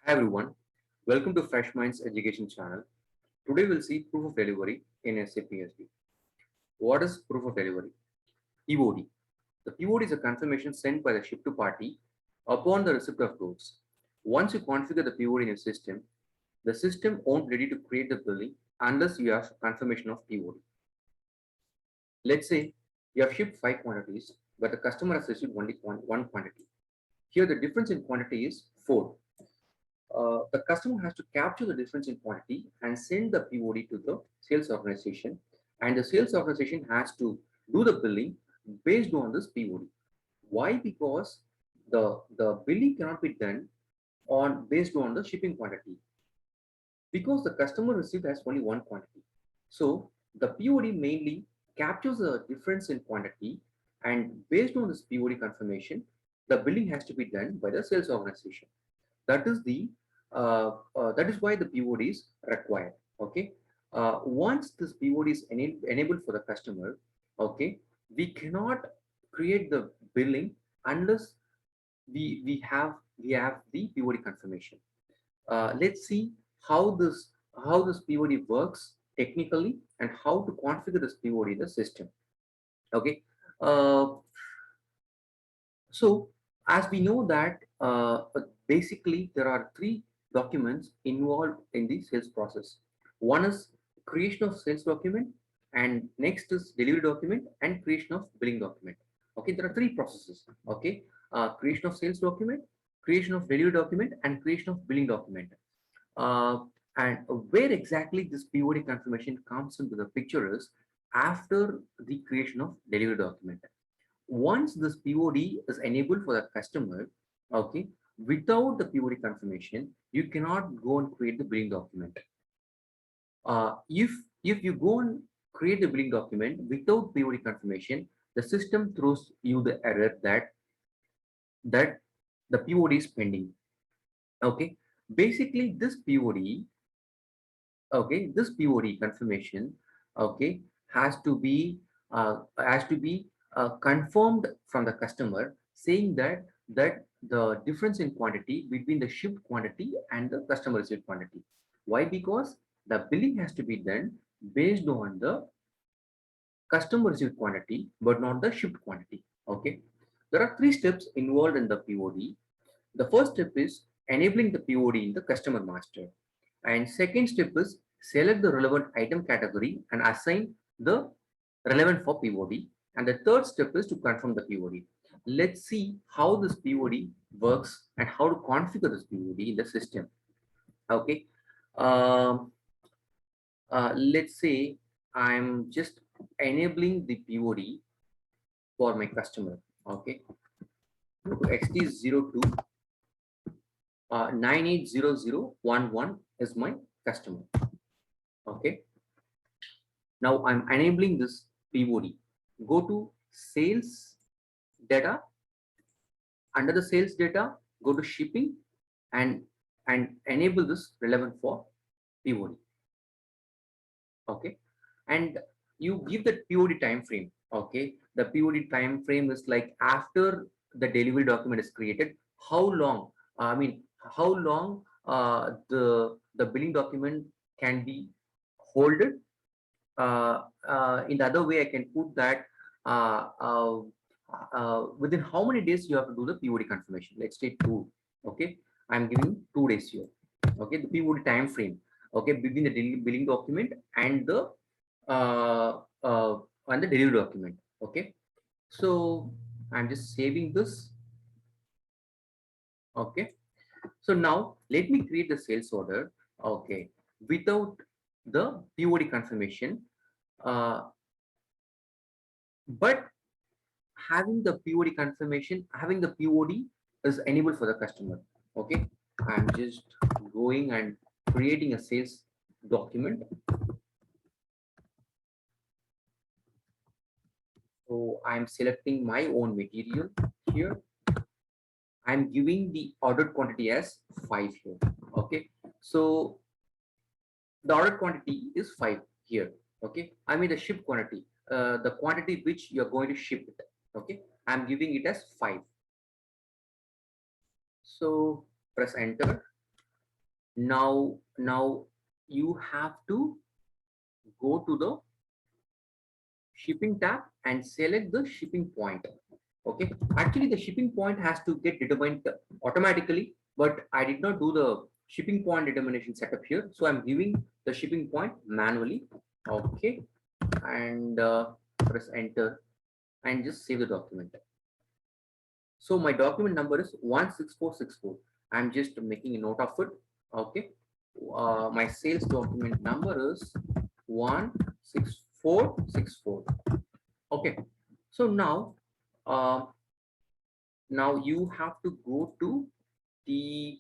Hi everyone, welcome to Fresh Minds Education channel. Today we'll see proof of delivery in SAP SD. What is proof of delivery? POD. The POD is a confirmation sent by the ship to party upon the receipt of goods. Once you configure the POD in your system, the system won't ready to create the billing unless you have confirmation of POD. Let's say you have shipped 5 quantities, but the customer has received only one quantity. Here the difference in quantity is 4. The customer has to capture the difference in quantity and send the POD to the sales organization, and the sales organization has to do the billing based on this POD. Why? Because the billing cannot be done on based on the shipping quantity because the customer received has only one quantity. So the POD mainly captures the difference in quantity, and based on this POD confirmation, the billing has to be done by the sales organization. That is the that is why the POD is required. Okay. Once this POD is enabled for the customer, okay, we cannot create the billing unless we have the POD confirmation. Let's see how this POD works technically and how to configure this POD in the system. Okay. Uh, so as we know that basically there are three documents involved in the sales process. One is creation of sales document, and next is delivery document and creation of billing document. Okay, there are three processes. Okay, creation of sales document, creation of delivery document, and creation of billing document. Uh, and where exactly this POD confirmation comes into the picture is after the creation of delivery document. Once this POD is enabled for the customer, okay, without the POD confirmation, you cannot go and create the billing document. If you go and create the billing document without POD confirmation, the system throws you the error that the POD is pending. Okay, basically this POD, okay, this POD confirmation, okay, has to be confirmed from the customer, saying that the difference in quantity between the shipped quantity and the customer received quantity. Why? Because the billing has to be done based on the customer received quantity but not the shipped quantity. Okay, there are three steps involved in the POD. The first step is enabling the POD in the customer master. And second step is select the relevant item category and assign the relevant for POD. And the third step is to confirm the POD. Let's see how this POD works and how to configure this POD in the system. Okay. Um, let's say I'm just enabling the POD for my customer. Okay. Go to XT02 980011 is my customer. Okay. Now I'm enabling this POD. Go to sales data. Under the sales data, go to shipping and enable this relevant for POD. Okay. And you give the POD time frame. Okay. The POD time frame is like after the delivery document is created, how long, I mean, how long the billing document can be holded. In the other way, I can put that within how many days you have to do the POD confirmation. Let's say 2. Okay, I'm giving 2 days here. Okay, the POD time frame. Okay, between the billing document uh, uh, and the delivery document. Okay, so I'm just saving this. Okay, so now let me create the sales order. Okay, without the POD confirmation. But having the POD confirmation, having the POD is enabled for the customer. Okay, I'm just going and creating a sales document. So I'm selecting my own material here. I'm giving the ordered quantity as 5 here. Okay, so the ordered quantity is 5 here. Okay, I mean the ship quantity, the quantity which you're going to ship it. Okay, I'm giving it as 5. So press enter. Now you have to go to the shipping tab and select the shipping point. Okay, actually the shipping point has to get determined automatically, but I did not do the shipping point determination setup here, so I'm giving the shipping point manually. Okay, and press enter and just save the document. So my document number is 16464. I'm just making a note of it. Okay, my sales document number is 16464. Okay, so uh, now you have to go to the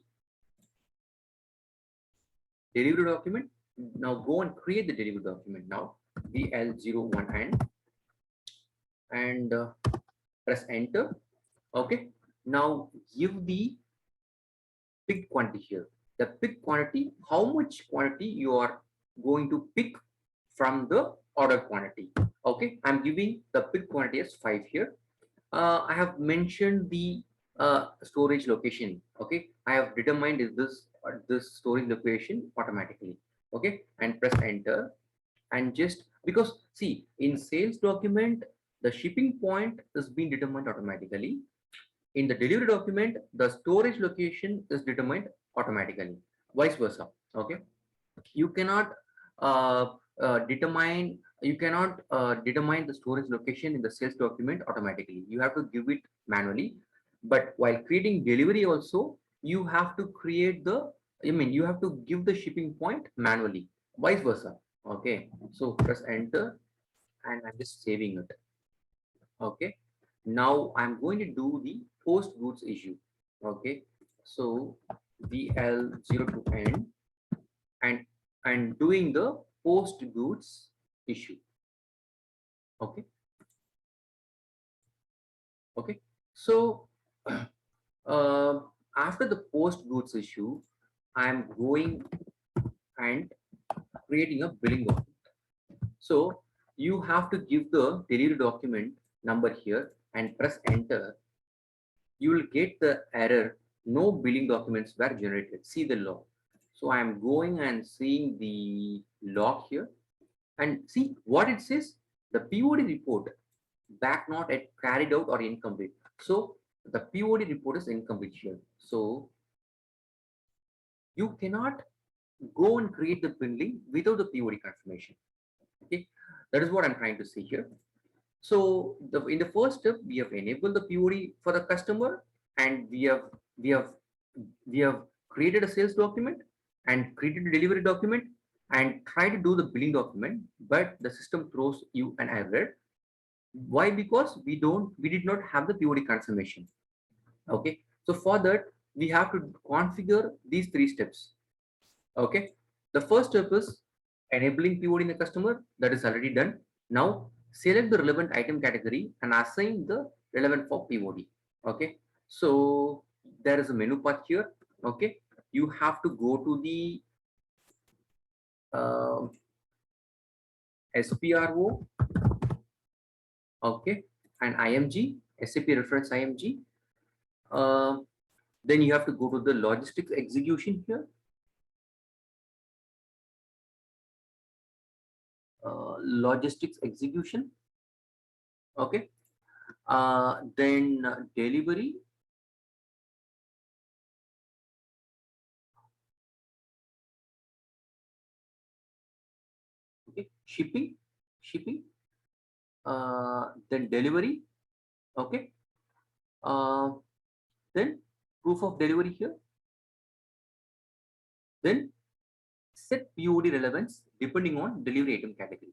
delivery document. Now go and create the delivery document now, VL01 and press enter. Okay, now give the pick quantity here. The pick quantity, how much quantity you are going to pick from the order quantity. Okay, I'm giving the pick quantity as 5 here. I have mentioned the storage location. Okay, I have determined is this storage location automatically. Okay, and press enter. And just because see in sales document the shipping point is being determined automatically. In the delivery document the storage location is determined automatically, vice versa. Okay, you cannot uh, determine the storage location in the sales document automatically. You have to give it manually. But while creating delivery also, you have to create the, I mean, you have to give the shipping point manually, vice versa. Okay, so press enter and I'm just saving it. Okay, now I'm going to do the post goods issue. Okay, so VL0 to N and doing the post goods issue. Okay, okay, so uh, after the post goods issue I'm going and creating a billing document. So you have to give the delivery document number here and press enter. You will get the error, no billing documents were generated. See the log. So I'm going and seeing the log here and see what it says. The POD report back not yet carried out or incomplete. So the POD report is incomplete here. So you cannot go and create the billing without the POD confirmation. Okay, that is what I'm trying to say here. So in the first step, we have enabled the POD for the customer, and we have we have created a sales document and created a delivery document and try to do the billing document, but the system throws you an error. Why? Because we did not have the POD confirmation. Okay, so for that we have to configure these 3 steps. Okay, the first step is enabling POD in the customer. That is already done. Now select the relevant item category and assign the relevant for POD. Okay, so there is a menu path here. Okay, you have to go to the uh, SPRO. Okay, and IMG, SAP reference IMG. uh, then you have to go to the logistics execution here. Logistics execution. Okay, then delivery. Okay, shipping, then delivery. Okay, uh, then proof of delivery here. Then set POD relevance depending on delivery item category.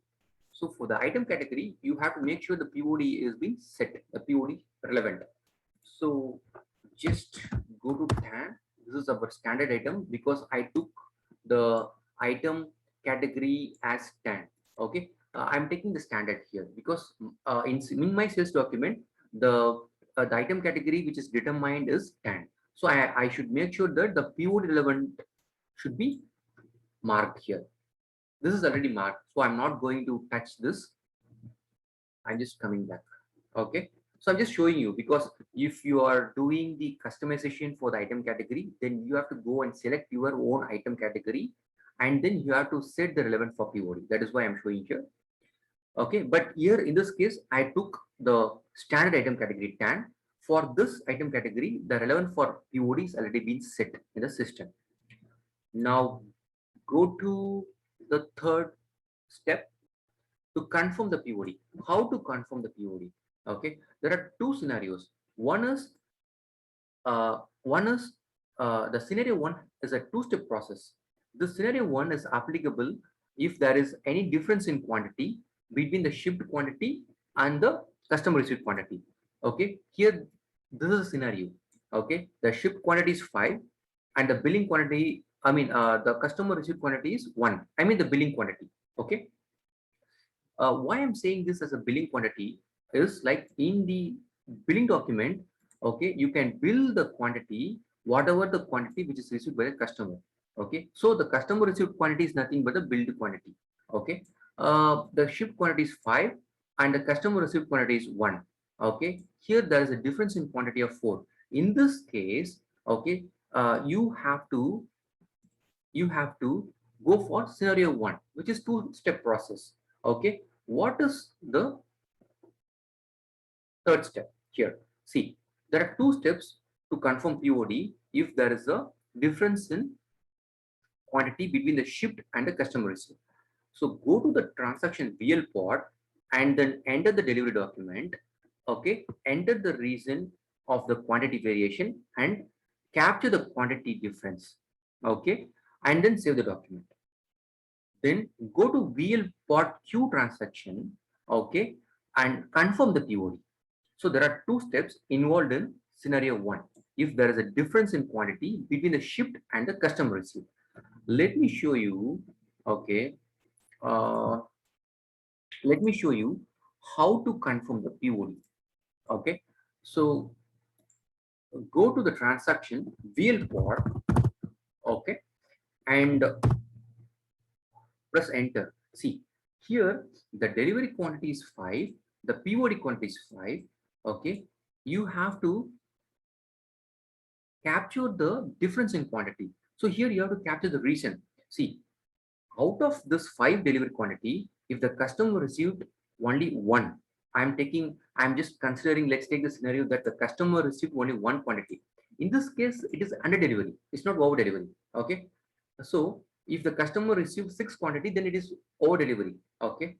So for the item category, you have to make sure the POD is being set, the POD relevant. So just go to TAN. This is our standard item because I took the item category as TAN. Okay, I'm taking the standard here because in my sales document, the item category which is determined is TAN. So I should make sure that the POD relevant should be marked here. This is already marked, so I'm not going to touch this. I'm just coming back. Okay. So I'm just showing you, because if you are doing the customization for the item category, then you have to go and select your own item category, and then you have to set the relevant for POD. That is why I'm showing here. Okay, but here in this case, I took the standard item category TAN. For this item category, the relevant for POD is already been set in the system. Now go to the third step to confirm the POD. How to confirm the POD? Okay, there are two scenarios. One is the scenario one is a two-step process. The scenario one is applicable if there is any difference in quantity between the shipped quantity and the customer received quantity. Okay, here this is a scenario. Okay, the shipped quantity is 5 and the billing quantity, the customer received quantity is 1. I mean the billing quantity. Okay, why I'm saying this as a billing quantity is like in the billing document, okay, you can bill the quantity, whatever the quantity which is received by the customer. Okay, so the customer received quantity is nothing but the billed quantity. Okay, the shipped quantity is 5 and the customer received quantity is 1. Okay, here there is a difference in quantity of 4. In this case, okay, you have to go for scenario 1, which is two-step process. Okay, what is the third step here? See, there are two steps to confirm POD if there is a difference in quantity between the shipped and the customer receipt. So go to the transaction VL pod and then enter the delivery document. Okay, enter the reason of the quantity variation and capture the quantity difference. Okay, and then save the document. Then go to VL pod Q transaction. Okay, and confirm the POD. So there are two steps involved in scenario one. If there is a difference in quantity between the shipped and the customer received. Let me show you. Okay, uh, let me show you how to confirm the POD. Okay, so go to the transaction VL pod. Okay, and press enter. See, here the delivery quantity is 5, the POD quantity is 5. Okay, you have to capture the difference in quantity. So here you have to capture the reason. See, out of this 5 delivery quantity, if the customer received only 1, I'm just considering, let's take the scenario that the customer received only 1 quantity. In this case, it is under delivery. It's not over delivery. Okay. So if the customer received 6 quantity, then it is over delivery. Okay.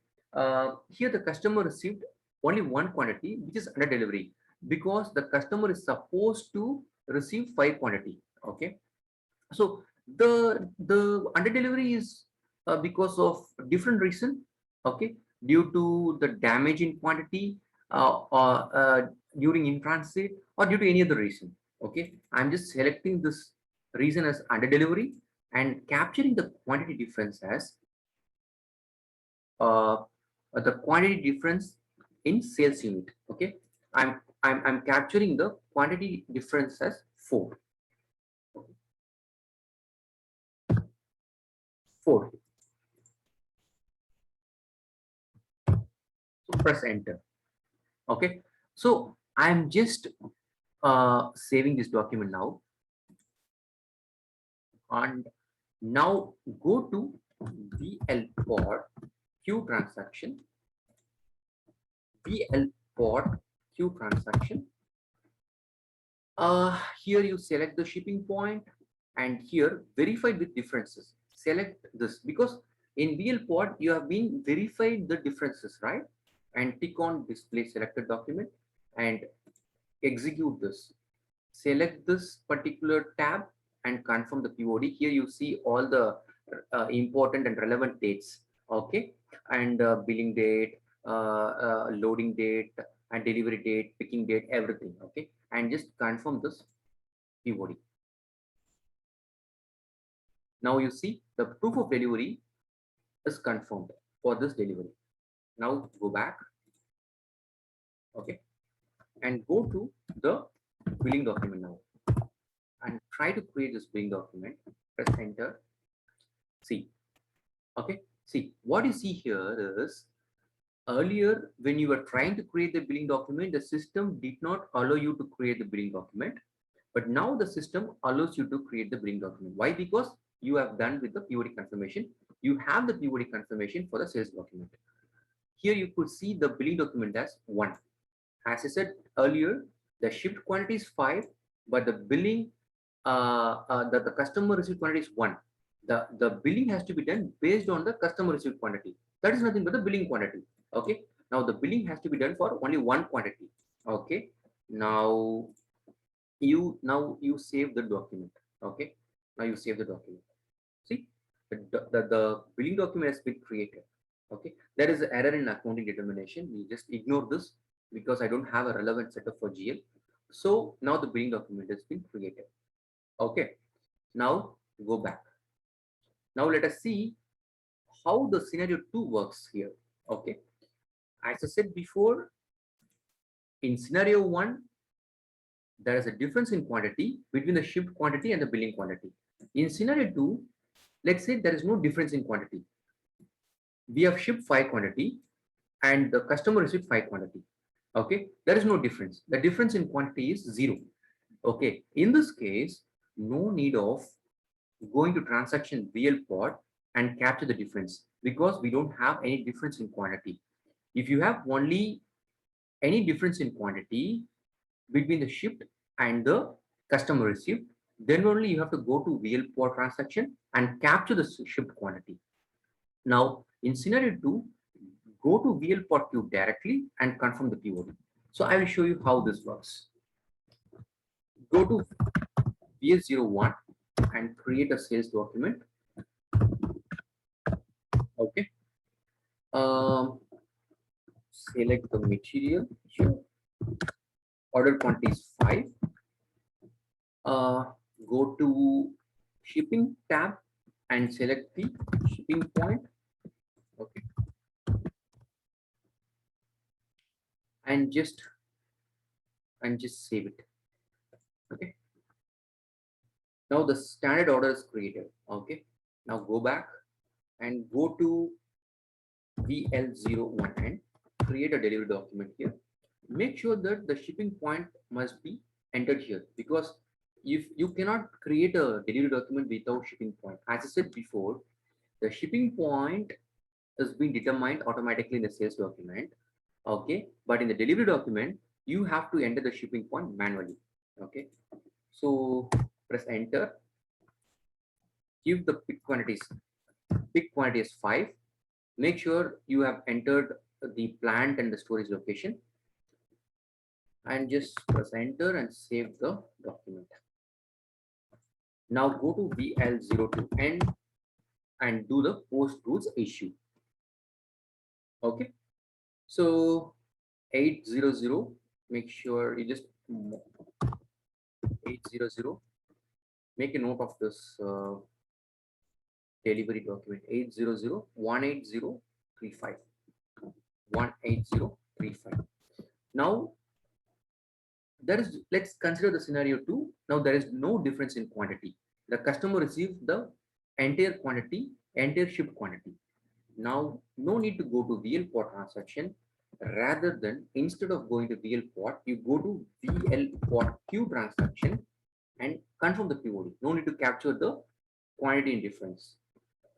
Here the customer received only 1 quantity, which is under delivery, because the customer is supposed to receive 5 quantity. Okay. So the under delivery is because of different reason. Okay, due to the damage in quantity, during in transit, or due to any other reason. Okay, I'm just selecting this reason as under delivery and capturing the quantity difference as uh, the quantity difference in sales unit. Okay, I'm capturing the quantity difference as 4. 4. So press enter. Okay, so I'm just saving this document now, and now go to VL pod Q transaction, VL pod Q transaction. Here you select the shipping point, and here verified with differences. Select this because in VL pod you have been verified the differences, right? And tick on display selected document and execute this. Select this particular tab and confirm the POD. Here you see all the important and relevant dates. Okay, and billing date, loading date, and delivery date, picking date, everything. Okay, and just confirm this POD. Now you see the proof of delivery is confirmed for this delivery. Now go back. Okay, and go to the billing document now and try to create this billing document. Press enter. See, okay, see what you see here is Earlier, when you were trying to create the billing document, the system did not allow you to create the billing document. But now the system allows you to create the billing document. Why? Because you have done with the POD confirmation. You have the POD confirmation for the sales document. Here you could see the billing document as 1. As I said earlier, the shipped quantity is 5, but the billing, the customer received quantity is 1. The billing has to be done based on the customer received quantity. That is nothing but the billing quantity. Okay. Now the billing has to be done for only one quantity. Okay. Now you save the document. Okay. Now you save the document. See, the billing document has been created. Okay. There is an error in accounting determination. You just ignore this because I don't have a relevant setup for GL. So now the billing document has been created. Okay. Now go back. Now let us see how the scenario 2 works here. Okay. As I said before, in scenario 1, there is a difference in quantity between the shipped quantity and the billing quantity. In scenario 2, let's say there is no difference in quantity. We have shipped 5 quantity and the customer received 5 quantity. Okay, there is no difference. The difference in quantity is 0. Okay, in this case, no need of going to transaction VL pod and capture the difference because we don't have any difference in quantity. If you have only any difference in quantity between the shipped and the customer received, then only you have to go to VL pod transaction and capture the shipped quantity. Now, in scenario 2, go to VL pod queue directly and confirm the POD. So I will show you how this works. Go to VS01 and create a sales document. Okay. Select the material. Sure. Order quantity is 5. Go to shipping tab and select the shipping point. Okay. And just save it. Okay. Now the standard order is created. Okay. Now go back and go to VL01 and create a delivery document here. Make sure that the shipping point must be entered here because if you cannot create a delivery document without shipping point. As I said before, the shipping point is being determined automatically in the sales document. Okay, but in the delivery document, you have to enter the shipping point manually. Okay, so press enter. Give the pick quantities. Pick quantity is 5. Make sure you have entered the plant and the storage location and just press enter and save the document. Now go to VL02N and do the post rules issue. Okay, so 800, make sure you just 800, make a note of this delivery document 800 18035 18035. Now let's consider the scenario 2. Now there is no difference in quantity. The customer received the entire quantity, entire shipped quantity. Now no need to go to VL pod transaction. Rather than instead of going to VL pod, you go to VL pod queue transaction and confirm the POD. No need to capture the quantity in difference.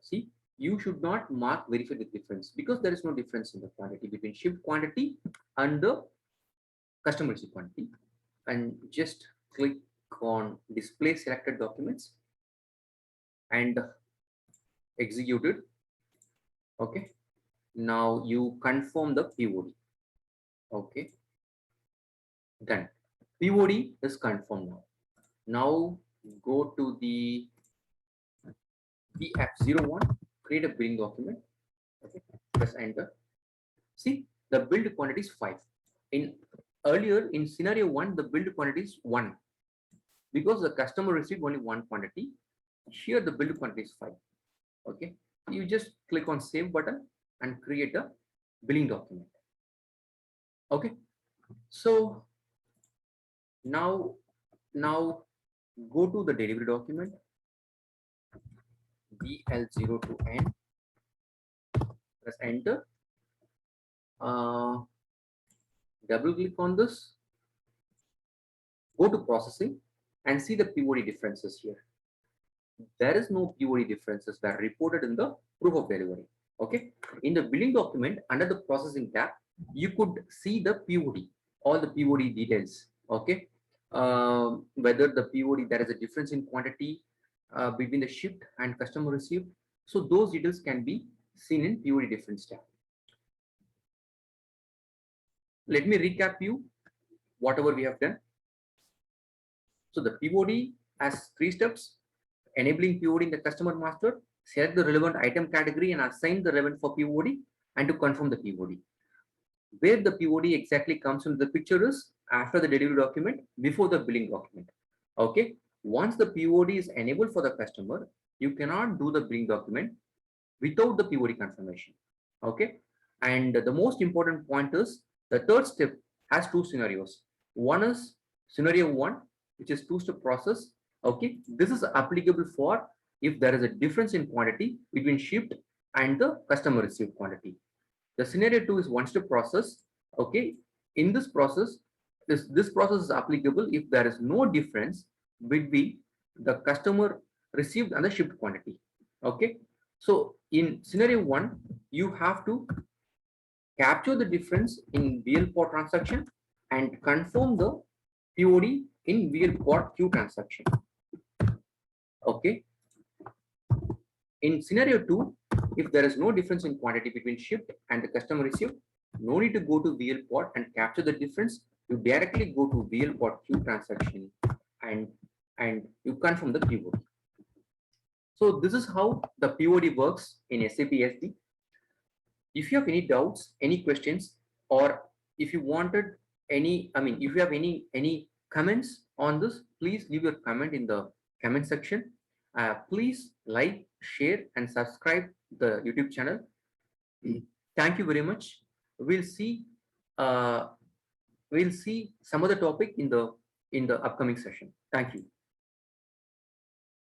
See, you should not mark verify the difference because there is no difference in the quantity between shipped quantity and the customer received quantity. And just click on display selected documents and execute it. Okay. Now you confirm the POD. Okay. Done. POD is confirmed now. Now go to the VF01, create a billing document. Okay. Press enter. See, the billed quantity is 5. In earlier in scenario 1, the billed quantity is 1 because the customer received only one quantity. Here the billed quantity is 5. Okay, you just click on save button and create a billing document. Okay, so now go to the delivery document VL02N, press enter. double click on this, go to processing and see the POD differences here. There is no POD differences that are reported in the proof of delivery. Okay. In the billing document under the processing tab, you could see the POD, all the POD details. Okay. Whether the POD, there is a difference in quantity between the shipped and customer received. So those details can be seen in POD difference tab. Let me recap you whatever we have done. So the POD has 3 steps: enabling POD in the customer master, select the relevant item category and assign the relevant for POD, and to confirm the POD. Where the POD exactly comes into the picture is after the delivery document, before the billing document. Okay. Once the POD is enabled for the customer, you cannot do the billing document without the POD confirmation. Okay. And the most important point is the third step has 2 scenarios. One is scenario 1, which is 2-step process. Okay. This is applicable for if there is a difference in quantity between shipped and the customer received quantity. The scenario 2 is 1-step process. Okay. In this process, this process is applicable if there is no difference between the customer received and the shipped quantity. Okay. So in scenario 1, you have to capture the difference in VL-POD transaction and confirm the POD in VL-POD queue transaction. Okay. In scenario 2, if there is no difference in quantity between shipped and the customer received, no need to go to VL-POD and capture the difference. You directly go to VL-POD queue transaction and you confirm the POD. So this is how the POD works in SAP SD. If you have any doubts, any questions, or if you wanted any, if you have any comments on this, please leave your comment in the comment section. Please like, share, and subscribe the YouTube channel. Thank you very much. We'll see some other topic in the upcoming session. Thank you.